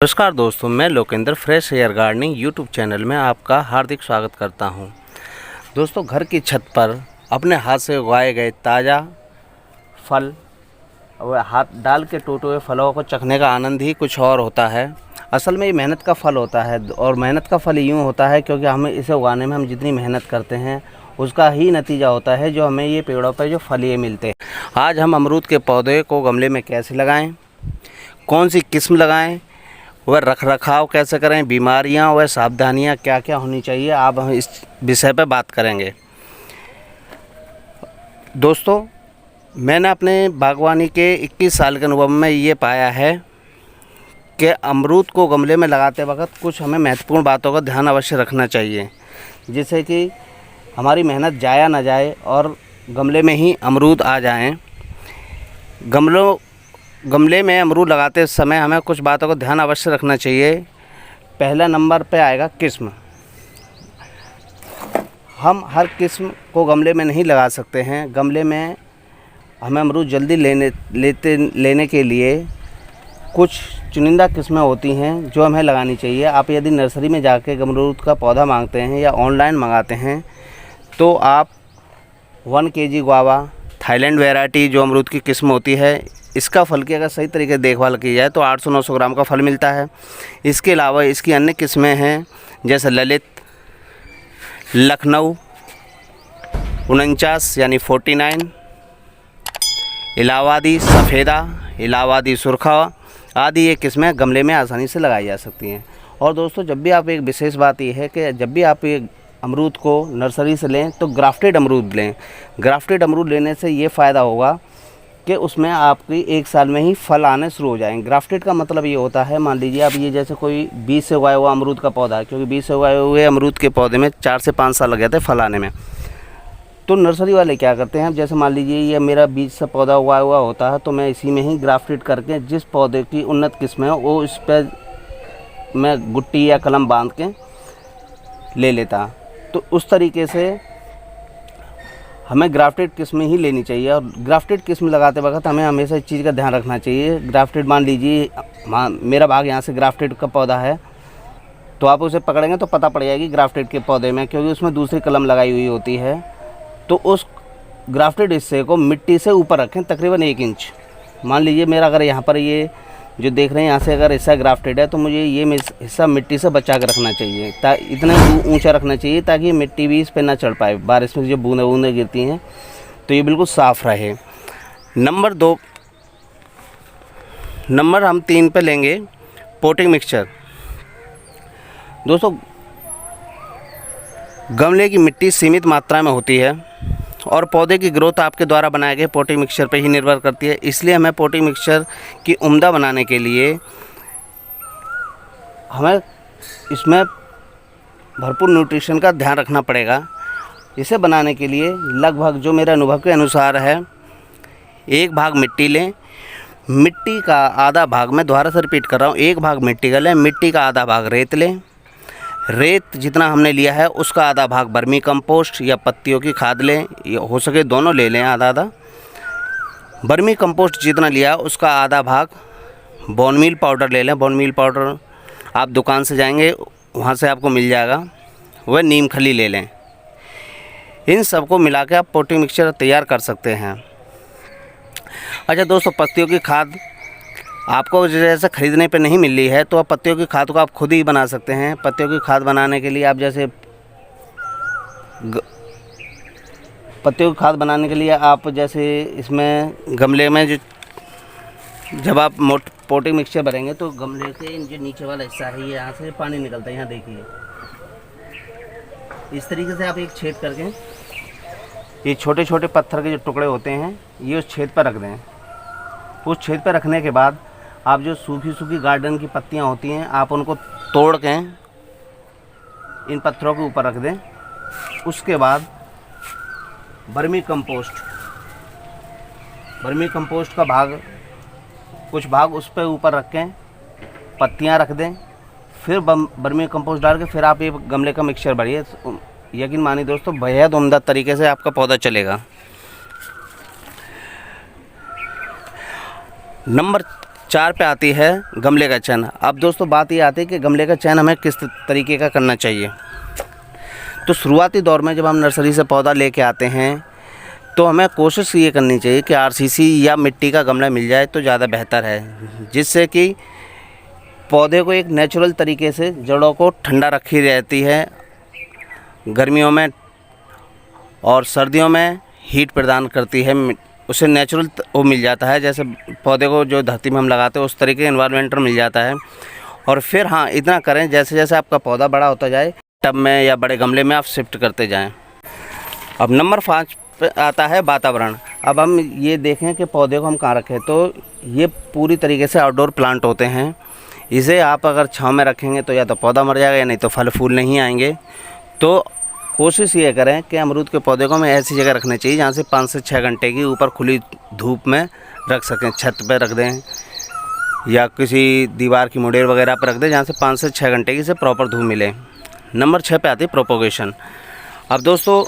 नमस्कार दोस्तों, मैं Lokendra fresh air gardening YouTube channel में आपका हार्दिक स्वागत करता हूं। दोस्तों, घर की छत पर अपने हाथ से उगाए गए ताज़ा फल और हाथ डाल के टूटे हुए फलों को चखने का आनंद ही कुछ और होता है। असल में ये मेहनत का फल होता है और मेहनत का फल यूँ होता है क्योंकि हमें इसे उगाने में हम जितनी मेहनत करते हैं उसका ही नतीजा होता है जो हमें ये पेड़ों पर जो फल ये मिलते हैं। आज हम अमरूद के पौधे को गमले में कैसे लगाएँ, कौन सी किस्म लगाएँ, वह रख रखाव कैसे करें, बीमारियां व सावधानियां क्या क्या होनी चाहिए, आप हम इस विषय पर बात करेंगे। दोस्तों, मैंने अपने बागवानी के 21 साल के अनुभव में ये पाया है कि अमरूद को गमले में लगाते वक्त कुछ हमें महत्वपूर्ण बातों का ध्यान अवश्य रखना चाहिए, जिससे कि हमारी मेहनत जाया ना जाए और गमले में ही अमरूद आ जाएं। गमले में अमरूद लगाते समय हमें कुछ बातों को ध्यान अवश्य रखना चाहिए। पहला नंबर पे आएगा किस्म। हम हर किस्म को गमले में नहीं लगा सकते हैं। गमले में हमें अमरूद जल्दी लेने के लिए कुछ चुनिंदा किस्में होती हैं जो हमें लगानी चाहिए। आप यदि नर्सरी में जाके अमरूद का पौधा मांगते हैं या ऑनलाइन मंगाते हैं तो आप 1 kg गुआवा, थाईलैंड वैरायटी जो अमरूद की किस्म होती है, इसका फल की अगर सही तरीके से देखभाल की जाए तो 800-900 ग्राम का फल मिलता है। इसके अलावा इसकी अन्य किस्में हैं जैसे ललित, लखनऊ 49 यानी 49, इलाहाबादी सफ़ेदा, इलाहाबादी सुरखा आदि ये किस्में गमले में आसानी से लगाई जा सकती हैं। और दोस्तों, जब भी आप एक विशेष बात ये है कि जब भी आप ये अमरूद को नर्सरी से लें तो ग्राफ्टेड अमरूद लें। ग्राफ्टेड अमरूद लेने से ये फ़ायदा होगा कि उसमें आपकी 1 साल में ही फल आने शुरू हो जाएंगे। ग्राफ्टेड का मतलब ये होता है, मान लीजिए आप ये जैसे कोई बीज से उगाया हुआ अमरूद का पौधा है, क्योंकि बीज से उगाए हुए अमरूद के पौधे में 4 से 5 साल लग जाते हैं फल आने में। तो नर्सरी वाले क्या करते हैं, जैसे मान लीजिए ये मेरा बीज से पौधा उगाया हुआ होता है तो मैं इसी में ही ग्राफ्टेड करके जिस पौधे की उन्नत किस्म है वो इस पर मैं गुट्टी या कलम बांध के ले लेता। तो उस तरीके से हमें ग्राफ्टेड किस्में ही लेनी चाहिए। और ग्राफ्टेड किस्म लगाते वक्त हमें हमेशा इस चीज़ का ध्यान रखना चाहिए। ग्राफ्टेड, मान लीजिए मेरा भाग यहाँ से ग्राफ्टेड का पौधा है तो आप उसे पकड़ेंगे तो पता पड़ जाएगी ग्राफ्टेड के पौधे में, क्योंकि उसमें दूसरी कलम लगाई हुई होती है। तो उस ग्राफ्टेड हिस्से को मिट्टी से ऊपर रखें तकरीबन 1 इंच। मान लीजिए मेरा अगर यहाँ पर ये जो देख रहे हैं यहाँ से अगर हिस्सा ग्राफ्टेड है तो मुझे ये हिस्सा मिट्टी से बचा कर रखना चाहिए, इतना ऊंचा रखना चाहिए ताकि मिट्टी भी इस पर ना चढ़ पाए। बारिश में जो बूंदे बूंदे गिरती हैं तो ये बिल्कुल साफ़ रहे। नंबर 2 नंबर हम 3 पे लेंगे पोटिंग मिक्सचर। दोस्तों, गमले की मिट्टी सीमित मात्रा में होती है और पौधे की ग्रोथ आपके द्वारा बनाए गए पोटिंग मिक्सचर पर ही निर्भर करती है। इसलिए हमें पोटिंग मिक्सचर की उम्दा बनाने के लिए हमें इसमें भरपूर न्यूट्रिशन का ध्यान रखना पड़ेगा। इसे बनाने के लिए लगभग जो मेरे अनुभव के अनुसार है, 1 भाग मिट्टी लें। मिट्टी का आधा भाग, मैं दोबारा से रिपीट कर रहा हूँ, 1 भाग मिट्टी का लें। मिट्टी का आधा भाग रेत लें। रेत जितना हमने लिया है उसका आधा भाग बर्मी कंपोस्ट या पत्तियों की खाद लें, हो सके दोनों ले लें आधा आधा। बर्मी कंपोस्ट जितना लिया उसका आधा भाग बोन मील पाउडर ले लें। बोन मील पाउडर आप दुकान से जाएंगे वहाँ से आपको मिल जाएगा। वह नीम खली ले लें। इन सबको मिला के आप पोटिंग मिक्सचर तैयार कर सकते हैं। अच्छा दोस्तों, पत्तियों की खाद आपको जैसे ख़रीदने पे नहीं मिल रही है तो आप पत्तियों की खाद को आप खुद ही बना सकते हैं। पत्तियों की खाद बनाने के लिए आप जैसे पत्तियों की खाद बनाने के लिए आप जैसे इसमें गमले में जब आप पोटिंग मिक्सचर भरेंगे तो गमले के जो नीचे वाला हिस्सा है यहाँ से पानी निकलता है, यहाँ देखिए इस तरीके से आप एक छेद करके ये छोटे छोटे पत्थर के जो टुकड़े होते हैं ये उस छेद पर रख दें। उस छेद पर रखने के बाद आप जो सूखी सूखी गार्डन की पत्तियां होती हैं आप उनको तोड़ के इन पत्थरों के ऊपर रख दें। उसके बाद बर्मी कंपोस्ट का भाग, कुछ भाग उस पर ऊपर रख के पत्तियां रख दें। फिर बर्मी कंपोस्ट डाल के फिर आप ये गमले का मिक्सचर भरिए। यकीन मानिए दोस्तों, बेहद उम्दा तरीके से आपका पौधा चलेगा। नंबर 4 पे आती है गमले का चयन। अब दोस्तों बात ये आती है कि गमले का चयन हमें किस तरीके का करना चाहिए। तो शुरुआती दौर में जब हम नर्सरी से पौधा लेके आते हैं तो हमें कोशिश ये करनी चाहिए कि आरसीसी या मिट्टी का गमला मिल जाए तो ज़्यादा बेहतर है, जिससे कि पौधे को एक नेचुरल तरीके से जड़ों को ठंडा रखी रहती है, गर्मियों में और सर्दियों में हीट प्रदान करती है, उसे नेचुरल वो मिल जाता है, जैसे पौधे को जो धरती में हम लगाते हैं उस तरीके का एनवायरनमेंट मिल जाता है। और फिर हाँ, इतना करें जैसे जैसे आपका पौधा बड़ा होता जाए टब में या बड़े गमले में आप शिफ्ट करते जाएं। अब नंबर 5 पे आता है वातावरण। अब हम ये देखें कि पौधे को हम कहाँ रखें, तो ये पूरी तरीके से आउटडोर प्लांट होते हैं। इसे आप अगर छांव में रखेंगे तो या तो पौधा मर जाएगा या नहीं तो फल फूल नहीं आएंगे। तो कोशिश ये करें कि अमरूद के पौधे को हमें ऐसी जगह रखना चाहिए जहाँ से 5 से 6 घंटे की ऊपर खुली धूप में रख सकें। छत पे रख दें या किसी दीवार की मुडेर वगैरह पर रख दें जहाँ से 5 से 6 घंटे की से प्रॉपर धूप मिले। नंबर 6 पे आती है प्रोपोगेशन। अब दोस्तों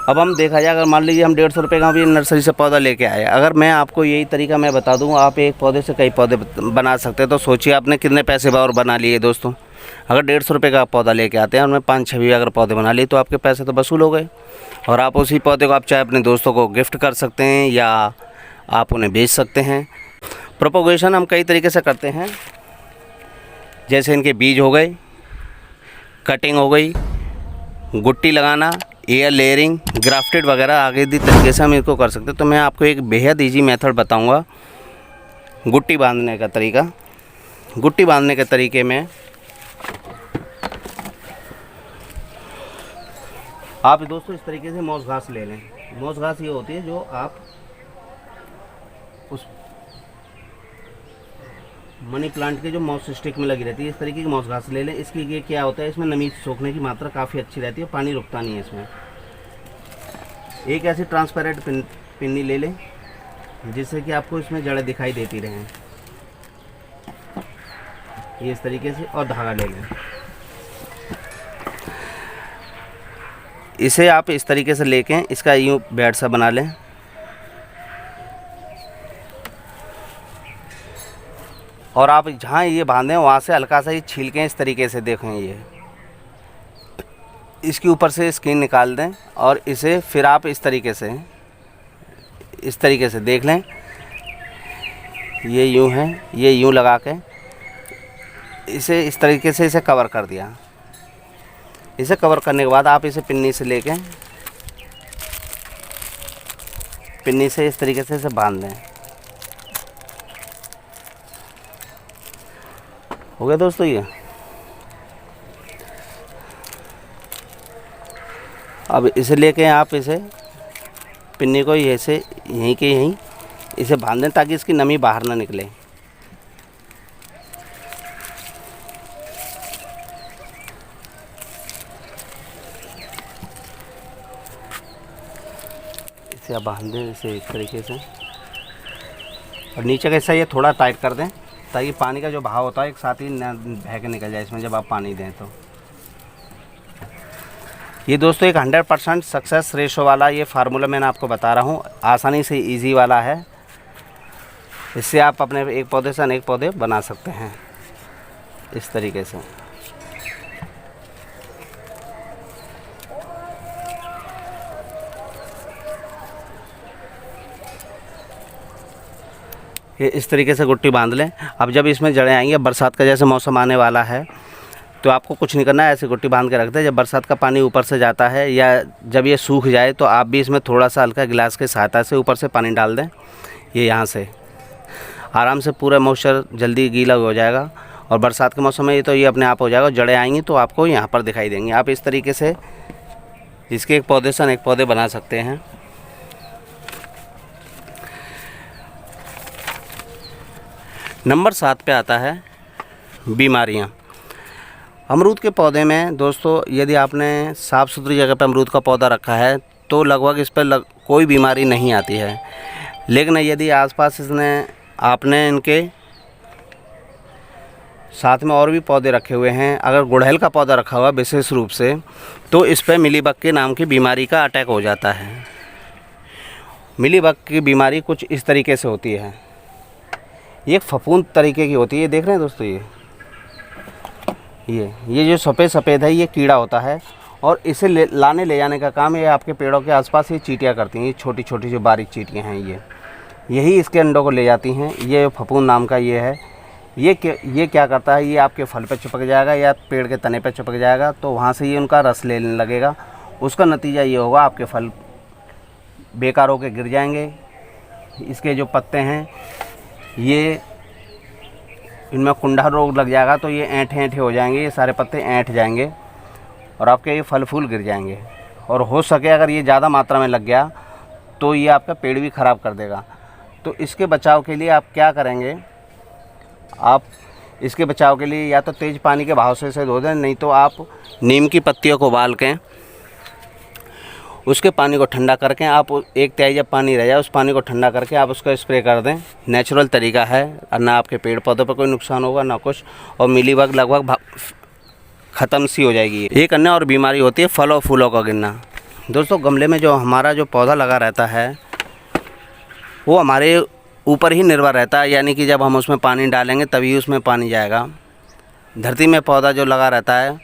अब हम देखा जाए, अगर मान लीजिए हम 150 रुपये का भी नर्सरी से पौधा लेके आए, अगर मैं आपको यही तरीका मैं बता दूँ आप एक पौधे से कई पौधे बना सकते हैं, तो सोचिए आपने कितने पैसे और बना लिए दोस्तों। अगर 150 रुपये का पौधा लेके आते हैं और मैं 5-6 भी अगर पौधे बना लिए तो आपके पैसे तो वसूल हो गए। और आप उसी पौधे को आप चाहे अपने दोस्तों को गिफ्ट कर सकते हैं या आप उन्हें बेच सकते हैं। प्रोपोगेशन हम कई तरीके से करते हैं, जैसे इनके बीज हो गए, कटिंग हो गई, गुट्टी लगाना, एयर लेयरिंग, ग्राफ्टेड वगैरह आगे दी तरीके से हम इसको कर सकते हैं। तो मैं आपको एक बेहद ईजी मेथड बताऊंगा गुट्टी बांधने का तरीका। गुट्टी बांधने के तरीके में आप दोस्तों इस तरीके से मौस घास ले लें। मौस घास ये होती है जो आप उस मनी प्लांट के जो मॉस स्टिक में लगी रहती है, इस तरीके की मॉस घास ले लें। इसकी ये क्या होता है, इसमें नमी सोखने की मात्रा काफ़ी अच्छी रहती है, पानी रुकता नहीं है इसमें। एक ऐसी ट्रांसपेरेंट पिन्नी ले लें जिससे कि आपको इसमें जड़ें दिखाई देती रहें, ये इस तरीके से, और धागा ले लें। इसे आप इस तरीके से लेके इसका यूँ बेड सा बना लें। और आप जहाँ ये बांधें वहाँ से हल्का सा ही छील इस तरीके से देखें, ये इसके ऊपर से स्किन निकाल दें और इसे फिर आप इस तरीके से देख लें। ये यूँ है, ये यूँ लगा के इसे इस तरीके से इसे कवर कर दिया। इसे कवर करने के बाद आप इसे पिन्नी से लेके पिन्नी से इस तरीके से इसे बांध दें। हो गया दोस्तों ये। अब इसे लेके आप इसे पिन्नी को ऐसे यहीं के यहीं इसे बांध दें ताकि इसकी नमी बाहर ना निकले। इसे आप बांध दें इसे इस तरीके से, और नीचे का हिस्सा ये थोड़ा टाइट कर दें ताकि पानी का जो बहाव होता है एक साथ ही न बह के निकल जाए इसमें जब आप पानी दें। तो ये दोस्तों एक 100% सक्सेस रेशो वाला ये फार्मूला मैंने आपको बता रहा हूँ, आसानी से इजी वाला है। इससे आप अपने एक पौधे से अनेक पौधे बना सकते हैं इस तरीके से। ये इस तरीके से गुट्टी बांध लें। अब जब इसमें जड़ें आएंगी, बरसात का जैसे मौसम आने वाला है तो आपको कुछ नहीं करना है, ऐसे गुट्टी बांध के रख दें। जब बरसात का पानी ऊपर से जाता है या जब ये सूख जाए तो आप भी इसमें थोड़ा सा हल्का गिलास की सहायता से ऊपर से पानी डाल दें। ये यहाँ से आराम से पूरा मॉइस्चर जल्दी गीला हो जाएगा और बरसात के मौसम में ये तो ये अपने आप हो जाएगा। जड़ें आएंगी तो आपको यहाँ पर दिखाई देंगी। आप इस तरीके से इसके एक पौधे से अनेक पौधे बना सकते हैं। नंबर 7 पे आता है बीमारियाँ। अमरूद के पौधे में दोस्तों यदि आपने साफ़ सुथरी जगह पर अमरूद का पौधा रखा है तो लगभग इस पर कोई बीमारी नहीं आती है। लेकिन यदि आसपास आपने इनके साथ में और भी पौधे रखे हुए हैं, अगर गुड़हल का पौधा रखा हुआ विशेष रूप से, तो इस पर मिलीबग के नाम की बीमारी का अटैक हो जाता है। मिलीबग की बीमारी कुछ इस तरीके से होती है। ये एक फफूंद तरीके की होती है, देख रहे हैं दोस्तों। ये जो सफ़ेद सफ़ेद है ये कीड़ा होता है, और इसे लाने ले जाने का काम ये आपके पेड़ों के आसपास ये चींटियाँ करती हैं। ये छोटी छोटी जो बारीक चींटियाँ हैं यही इसके अंडों को ले जाती हैं। ये फफूंद नाम का ये है। ये क्या करता है, ये आपके फल पे चिपक जाएगा या पेड़ के तने पे चिपक जाएगा, तो वहाँ से ये उनका रस लेने लगेगा। उसका नतीजा ये होगा आपके फल बेकार होकर गिर जाएंगे। इसके जो पत्ते हैं ये इनमें कुंडा रोग लग जाएगा, तो ये ऐंठे हो जाएंगे, ये सारे पत्ते ऐंठ जाएंगे और आपके ये फल फूल गिर जाएंगे। और हो सके अगर ये ज़्यादा मात्रा में लग गया तो ये आपका पेड़ भी ख़राब कर देगा। तो इसके बचाव के लिए आप क्या करेंगे, आप इसके बचाव के लिए या तो तेज़ पानी के बहाव से इसे धो दें, नहीं तो आप नीम की पत्तियों को उबाल के उसके पानी को ठंडा करके आप एक तिहाई जब पानी रह जाए उस पानी को ठंडा करके आप उसका स्प्रे कर दें। नेचुरल तरीका है और ना आपके पेड़ पौधों पर कोई नुकसान होगा ना कुछ, और मिलीबग लगभग ख़त्म सी हो जाएगी। एक अन्य और बीमारी होती है फल और फूलों का गिरना। दोस्तों गमले में जो हमारा जो पौधा लगा रहता है वो हमारे ऊपर ही निर्भर रहता है, यानी कि जब हम उसमें पानी डालेंगे तभी उसमें पानी जाएगा। धरती में पौधा जो लगा रहता है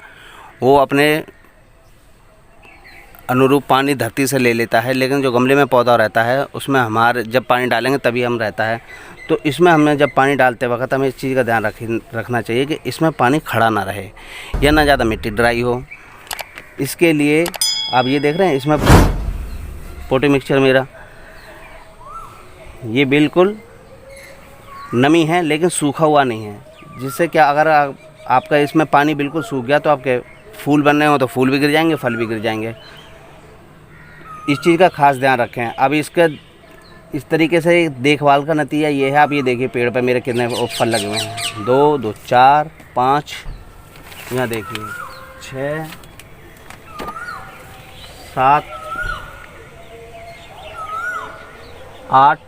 वो अपने अनुरूप पानी धरती से ले लेता है, लेकिन जो गमले में पौधा रहता है उसमें हमारे जब पानी डालेंगे तभी हम रहता है। तो इसमें हमें जब पानी डालते वक्त हमें इस चीज़ का ध्यान रखना चाहिए कि इसमें पानी खड़ा ना रहे या ना ज़्यादा मिट्टी ड्राई हो। इसके लिए आप ये देख रहे हैं इसमें पोटी मिक्सचर मेरा ये बिल्कुल नमी है लेकिन सूखा हुआ नहीं है, जिससे क्या अगर आपका इसमें पानी बिल्कुल सूख गया तो आपके फूल बनने हो तो फूल भी गिर जाएंगे, फल भी गिर जाएंगे। इस चीज़ का खास ध्यान रखें। अब इसका इस तरीके से देखभाल का नतीजा ये है, आप ये देखिए पेड़ पे मेरे कितने फल लगे हुए हैं, 2 2 4 5, यहाँ देखिए 6 7 8,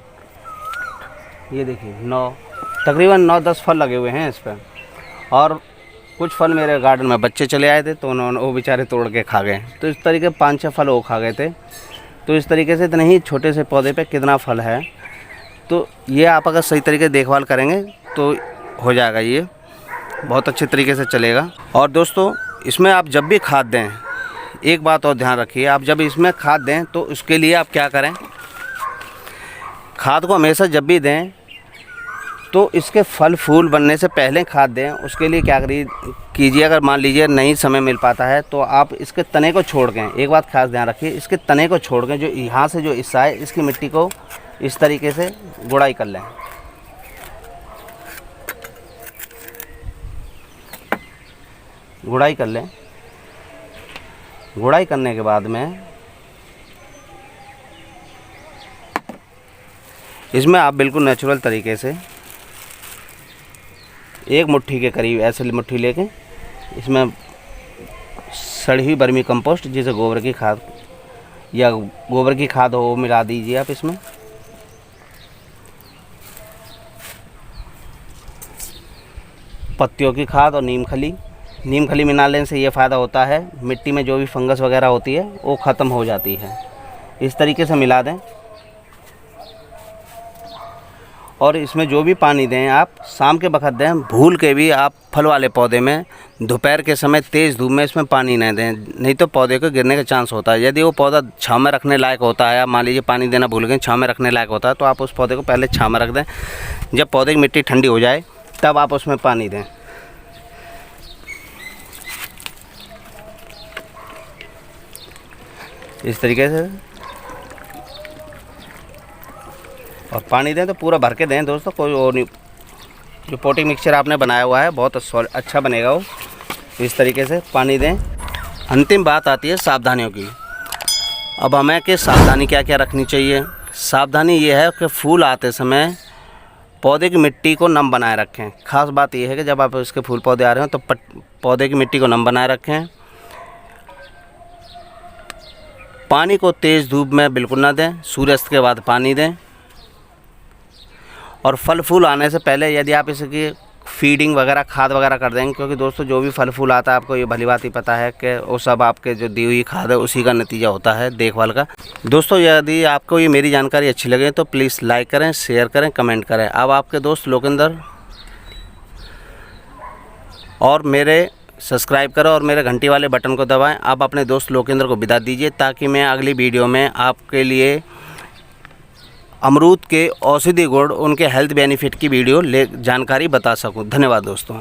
ये देखिए 9, तकरीबन 9-10 फल लगे हुए हैं इस पर। और कुछ फल मेरे गार्डन में बच्चे चले आए थे तो उन्होंने वो बेचारे तोड़ के खा गए, तो इस तरीके 5-6 फल वो खा गए थे। तो इस तरीके से इतने ही छोटे से पौधे पे कितना फल है, तो ये आप अगर सही तरीके से देखभाल करेंगे तो हो जाएगा, ये बहुत अच्छे तरीके से चलेगा। और दोस्तों इसमें आप जब भी खाद दें, एक बात और ध्यान रखिए, आप जब इसमें खाद दें तो उसके लिए आप क्या करें, खाद को हमेशा जब भी दें तो इसके फल फूल बनने से पहले खाद दें। उसके लिए क्या कीजिए, अगर मान लीजिए नहीं समय मिल पाता है तो आप इसके तने को छोड़ के, एक बात खास ध्यान रखिए, इसके तने को छोड़ के जो यहाँ से जो हिस्सा है इसकी मिट्टी को इस तरीके से गुड़ाई कर लें। गुड़ाई कर लें। गुड़ाई करने के बाद में इसमें आप बिल्कुल नेचुरल तरीके से 1 मुट्ठी के करीब ऐसे मुट्ठी लेके इसमें सड़ी हुई वर्मी कंपोस्ट जैसे गोबर की खाद या गोबर की खाद हो मिला दीजिए आप इसमें। पत्तियों की खाद और नीम खली मिलाने से ये फ़ायदा होता है, मिट्टी में जो भी फंगस वगैरह होती है वो ख़त्म हो जाती है। इस तरीके से मिला दें। और इसमें जो भी पानी दें आप शाम के वक्त दें। भूल के भी आप फल वाले पौधे में दोपहर के समय तेज़ धूप में इसमें पानी न दें, नहीं तो पौधे को गिरने का चांस होता है। यदि वो पौधा छाँव में रखने लायक होता है, आप मान लीजिए पानी देना भूल गए, छाँव में रखने लायक होता है, तो आप उस पौधे को पहले छाँव में रख दें। जब पौधे की मिट्टी ठंडी हो जाए तब आप उसमें पानी दें। इस तरीके से और पानी दें तो पूरा भर के दें दोस्तों, कोई और नहीं। जो पोटिंग मिक्सचर आपने बनाया हुआ है बहुत अच्छा बनेगा वो। इस तरीके से पानी दें। अंतिम बात आती है सावधानियों की। अब हमें कि सावधानी क्या क्या रखनी चाहिए। सावधानी ये है कि फूल आते समय पौधे की मिट्टी को नम बनाए रखें। ख़ास बात यह है कि जब आप इसके फूल पौधे आ रहे हो तो पौधे की मिट्टी को नम बनाए रखें। पानी को तेज़ धूप में बिल्कुल ना दें, सूर्यास्त के बाद पानी दें। और फल फूल आने से पहले यदि आप इसकी फीडिंग वगैरह खाद वगैरह कर देंगे, क्योंकि दोस्तों जो भी फल फूल आता है आपको ये भली बात ही पता है कि वो सब आपके जो दी हुई खाद है उसी का नतीजा होता है देखभाल का। दोस्तों यदि आपको ये मेरी जानकारी अच्छी लगे तो प्लीज़ लाइक करें, शेयर करें, कमेंट करें। अब आपके दोस्त लोकेंद्र और मेरे सब्सक्राइब करो और मेरे घंटी वाले बटन को दबाएं। आप अपने दोस्त लोकेंद्र को विदा दीजिए ताकि मैं अगली वीडियो में आपके लिए अमरूद के औषधि गुण, उनके हेल्थ बेनिफिट की वीडियो जानकारी बता सकूं। धन्यवाद दोस्तों।